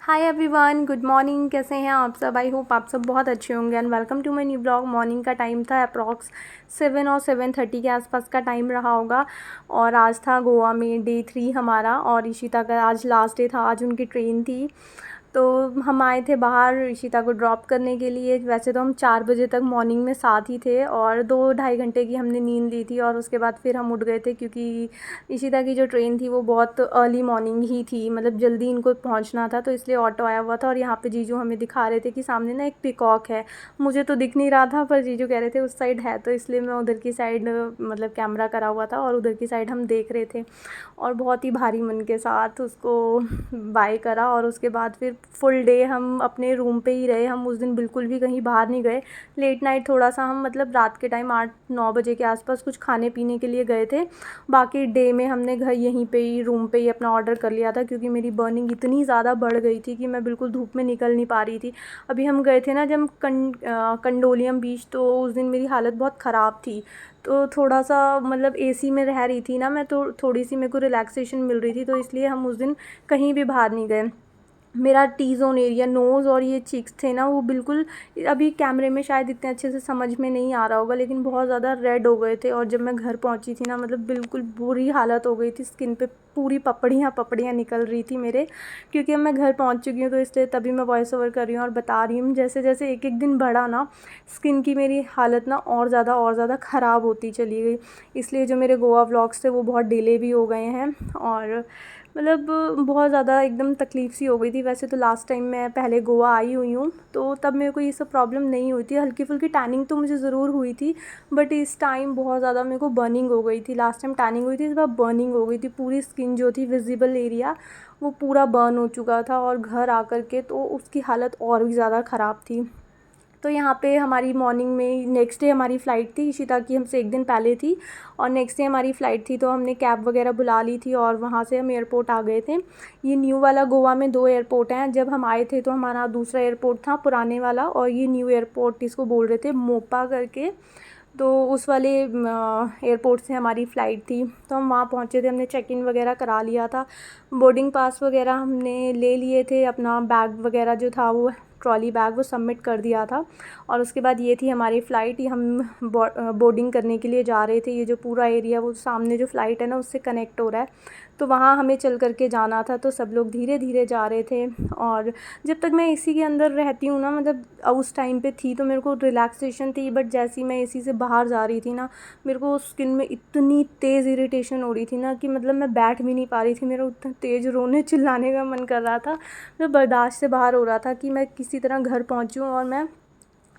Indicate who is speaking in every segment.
Speaker 1: Hi everyone, good morning. कैसे हैं आप सब? आई होप आप सब बहुत अच्छे होंगे and welcome to my new blog. Morning का टाइम था अप्रॉक्स 7 और 7:30 के आसपास का टाइम रहा होगा। और आज था गोवा में डे 3 हमारा, और इशिता का आज लास्ट डे था। आज उनकी ट्रेन थी, तो हम आए थे बाहर इशिता को ड्रॉप करने के लिए। वैसे तो हम 4 बजे तक मॉर्निंग में साथ ही थे और 2-2.5 घंटे की हमने नींद ली थी, और उसके बाद फिर हम उठ गए थे क्योंकि इशिता की जो ट्रेन थी वो बहुत अर्ली मॉर्निंग ही थी, मतलब जल्दी इनको पहुंचना था। तो इसलिए ऑटो आया हुआ था, और यहाँ पे जीजू हमें दिखा रहे थे कि सामने ना एक पिकॉक है। मुझे तो दिख नहीं रहा था, पर जीजू कह रहे थे उस साइड है, तो इसलिए मैं उधर की साइड मतलब कैमरा करा हुआ था और उधर की साइड हम देख रहे थे, और बहुत ही भारी मन के साथ उसको बाय करा। और उसके बाद फिर फुल डे हम अपने रूम पे ही रहे। हम उस दिन बिल्कुल भी कहीं बाहर नहीं गए। लेट नाइट थोड़ा सा हम मतलब रात के टाइम 8-9 बजे के आसपास कुछ खाने पीने के लिए गए थे। बाकी डे में हमने घर यहीं पे ही रूम पे ही अपना ऑर्डर कर लिया था, क्योंकि मेरी बर्निंग इतनी ज़्यादा बढ़ गई थी कि मैं बिल्कुल धूप में निकल नहीं पा रही थी। अभी हम गए थे ना जब कंडोलियम बीच, तो उस दिन मेरी हालत बहुत ख़राब थी। तो थोड़ा सा मतलब एसी में रह रही थी ना मैं, तो थोड़ी सी मेरे को रिलैक्सेशन मिल रही थी, तो इसलिए हम उस दिन कहीं भी बाहर नहीं गए। मेरा टी ज़ोन एरिया, नोज़ और ये चीक्स थे ना, वो बिल्कुल अभी कैमरे में शायद इतने अच्छे से समझ में नहीं आ रहा होगा, लेकिन बहुत ज़्यादा रेड हो गए थे। और जब मैं घर पहुंची थी ना, मतलब बिल्कुल बुरी हालत हो गई थी। स्किन पे पूरी पपड़ियाँ पपड़ियाँ निकल रही थी मेरे, क्योंकि अब मैं घर पहुंच चुकी हूँ, तो इसलिए तभी मैं वॉइस ओवर कर रही हूँ और बता रही हूँ। जैसे जैसे एक एक दिन बढ़ा ना, स्किन की मेरी हालत ना और ज़्यादा ख़राब होती चली गई। इसलिए जो मेरे गोवा व्लॉग्स थे वो बहुत डिले भी हो गए हैं, और मतलब बहुत ज़्यादा एकदम तकलीफ़ सी हो गई थी। वैसे तो लास्ट टाइम मैं पहले गोवा आई हुई हूँ, तो तब मेरे को ये सब प्रॉब्लम नहीं हुई थी। हल्की फुल्की टैनिंग तो मुझे ज़रूर हुई थी, बट इस टाइम बहुत ज़्यादा मेरे को बर्निंग हो गई थी। लास्ट टाइम टैनिंग हुई थी, इस बार बर्निंग हो गई थी। पूरी स्किन जो थी, विजिबल एरिया वो पूरा बर्न हो चुका था, और घर आकर के तो उसकी हालत और भी ज़्यादा ख़राब थी। तो यहाँ पे हमारी मॉर्निंग में नेक्स्ट डे हमारी फ़्लाइट थी। इशिता की हमसे एक दिन पहले थी, और नेक्स्ट डे हमारी फ़्लाइट थी, तो हमने कैब वगैरह बुला ली थी और वहाँ से हम एयरपोर्ट आ गए थे। ये न्यू वाला गोवा में 2 एयरपोर्ट हैं। जब हम आए थे तो हमारा दूसरा एयरपोर्ट था पुराने वाला, और ये न्यू एयरपोर्ट इसको बोल रहे थे मोपा करके। तो उस वाले एयरपोर्ट से हमारी फ़्लाइट थी, तो हम वहाँ पहुँचे थे। हमने चेक इन वगैरह करा लिया था, बोर्डिंग पास वगैरह हमने ले लिए थे। अपना बैग वगैरह जो था, वो ट्रॉली बैग वो सबमिट कर दिया था। और उसके बाद ये थी हमारी फ़्लाइट। ये हम बोर्डिंग करने के लिए जा रहे थे। ये जो पूरा एरिया, वो सामने जो फ़्लाइट है ना, उससे कनेक्ट हो रहा है, तो वहाँ हमें चल कर के जाना था। तो सब लोग धीरे धीरे जा रहे थे, और जब तक मैं एसी के अंदर रहती हूँ ना, मतलब उस टाइम पे थी तो मेरे को रिलैक्सेशन थी, बट जैसे ही मैं एसी से बाहर जा रही थी ना, मेरे को स्किन में इतनी तेज़ इरिटेशन हो रही थी ना, कि मतलब मैं बैठ भी नहीं पा रही थी। मेरा उतना तेज़ रोने चिल्लाने का मन कर रहा था। मैं बर्दाश्त से बाहर हो रहा था कि मैं किसी तरह घर पहुँचूँ और मैं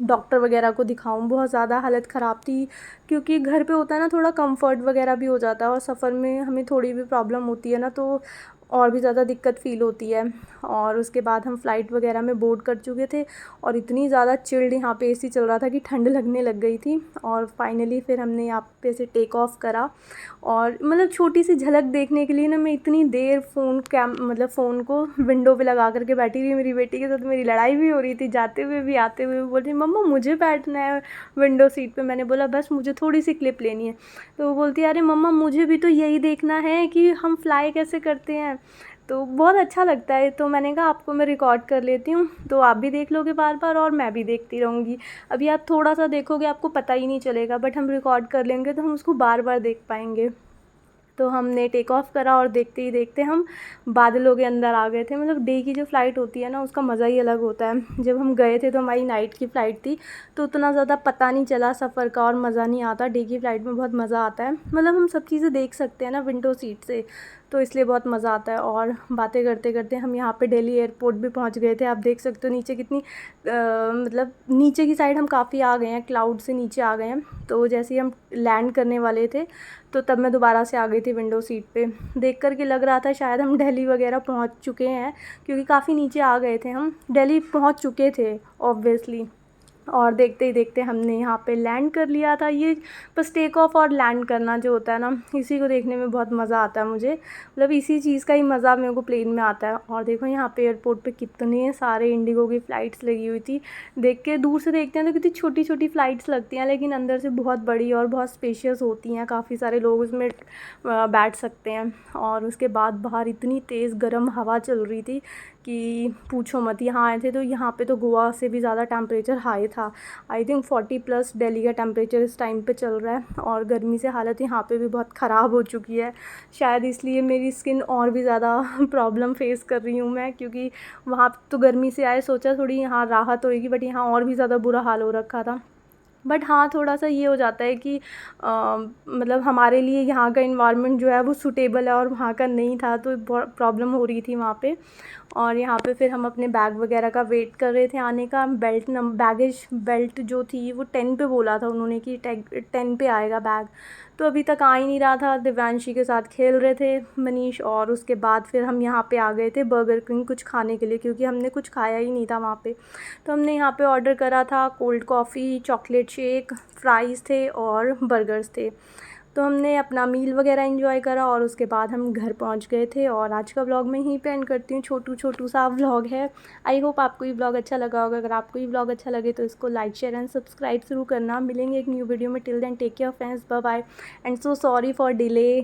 Speaker 1: डॉक्टर वगैरह को दिखाऊं। बहुत ज़्यादा हालत ख़राब थी, क्योंकि घर पे होता है ना, थोड़ा कंफर्ट वगैरह भी हो जाता है, और सफ़र में हमें थोड़ी भी प्रॉब्लम होती है ना, तो और भी ज़्यादा दिक्कत फ़ील होती है। और उसके बाद हम फ़्लाइट वगैरह में बोर्ड कर चुके थे, और इतनी ज़्यादा चिल्ड यहाँ पे एसी चल रहा था कि ठंड लगने लग गई थी। और फाइनली फिर हमने यहाँ पे से टेक ऑफ़ करा, और मतलब छोटी सी झलक देखने के लिए ना, मैं इतनी देर मतलब फ़ोन को विंडो पे लगा करके बैठी रही। मेरी बेटी के साथ मेरी लड़ाई भी हो रही थी, जाते हुए भी आते हुए भी बोल रही, मम्मा मुझे बैठना है विंडो सीट पे। मैंने बोला बस मुझे थोड़ी सी क्लिप लेनी है। तो वो बोलती है, अरे मम्मा मुझे भी तो यही देखना है कि हम फ्लाई कैसे करते हैं। तो बहुत अच्छा लगता है। तो मैंने कहा आपको मैं रिकॉर्ड कर लेती हूँ, तो आप भी देख लोगे बार बार, और मैं भी देखती रहूँगी। अभी आप थोड़ा सा देखोगे, आपको पता ही नहीं चलेगा, बट हम रिकॉर्ड कर लेंगे तो हम उसको बार बार देख पाएंगे। तो हमने टेक ऑफ़ करा, और देखते ही देखते हम बादलों के अंदर आ गए थे। मतलब डे की जो फ़्लाइट होती है ना, उसका मज़ा ही अलग होता है। जब हम गए थे तो हमारी नाइट की फ़्लाइट थी, तो उतना ज़्यादा पता नहीं चला सफ़र का, और मज़ा नहीं आता। डे की फ़्लाइट में बहुत मज़ा आता है, मतलब हम सब चीज़ें देख सकते हैं ना विंडो सीट से, तो इसलिए बहुत मज़ा आता है। और बातें करते करते हम यहाँ पे दिल्ली एयरपोर्ट भी पहुँच गए थे। आप देख सकते हो नीचे कितनी मतलब नीचे की साइड हम काफ़ी आ गए हैं, क्लाउड से नीचे आ गए हैं। तो जैसे ही हम लैंड करने वाले थे, तो तब मैं दोबारा से आ गई थी विंडो सीट पे। देख कर के लग रहा था शायद हम दिल्ली वगैरह पहुंच चुके हैं, क्योंकि काफ़ी नीचे आ गए थे। हम दिल्ली पहुंच चुके थे ऑब्वियसली। और देखते ही देखते हमने यहाँ पे लैंड कर लिया था। ये बस टेक ऑफ और लैंड करना जो होता है ना, इसी को देखने में बहुत मज़ा आता है मुझे। मतलब इसी चीज़ का ही मज़ा मेरे को प्लेन में आता है। और देखो यहाँ पे एयरपोर्ट पे कितने सारे इंडिगो की फ़्लाइट्स लगी हुई थी। देख के दूर से देखते हैं तो कितनी छोटी छोटी फ़्लाइट्स लगती हैं, लेकिन अंदर से बहुत बड़ी और बहुत स्पेशियस होती हैं। काफ़ी सारे लोग उसमें बैठ सकते हैं। और उसके बाद बाहर इतनी तेज़ गर्म हवा चल रही थी कि पूछो मत। यहाँ आए थे तो यहाँ पे तो गोवा से भी ज़्यादा टेम्परेचर हाई था। आई थिंक 40+ दिल्ली का टेम्परेचर इस टाइम पे चल रहा है और गर्मी से हालत यहाँ पे भी बहुत ख़राब हो चुकी है। शायद इसलिए मेरी स्किन और भी ज़्यादा प्रॉब्लम फेस कर रही हूँ मैं, क्योंकि वहाँ तो गर्मी से आए सोचा थोड़ी यहाँ राहत होएगी, बट यहाँ और भी ज़्यादा बुरा हाल हो रखा था। बट हाँ, थोड़ा-सा ये हो जाता है कि मतलब हमारे लिए यहाँ का एनवायरनमेंट जो है वो सूटेबल है और वहाँ का नहीं था, तो बहुत प्रॉब्लम हो रही थी वहाँ पे। और यहाँ पे फिर हम अपने बैग वगैरह का वेट कर रहे थे आने का। बैगेज बेल्ट जो थी वो 10 पे बोला था उन्होंने कि 10 पे आएगा बैग, तो अभी तक आ ही नहीं रहा था। दिव्यांशी के साथ खेल रहे थे मनीष, और उसके बाद फिर हम यहाँ पे आ गए थे बर्गर किंग कुछ खाने के लिए, क्योंकि हमने कुछ खाया ही नहीं था वहाँ पे। तो हमने यहाँ पे ऑर्डर करा था cold coffee, chocolate shake, fries थे और बर्गर्स थे। तो हमने अपना मील वगैरह एंजॉय करा और उसके बाद हम घर पहुँच गए थे। और आज का व्लॉग मैं यहीं पे एंड करती हूँ। छोटू सा व्लॉग है। आई होप आपको ये व्लॉग अच्छा लगा होगा। अगर आपको ये व्लॉग अच्छा लगे तो इसको लाइक, शेयर एंड सब्सक्राइब ज़रूर करना। मिलेंगे एक न्यू वीडियो में। Till then take care friends, bye bye and so sorry for delay.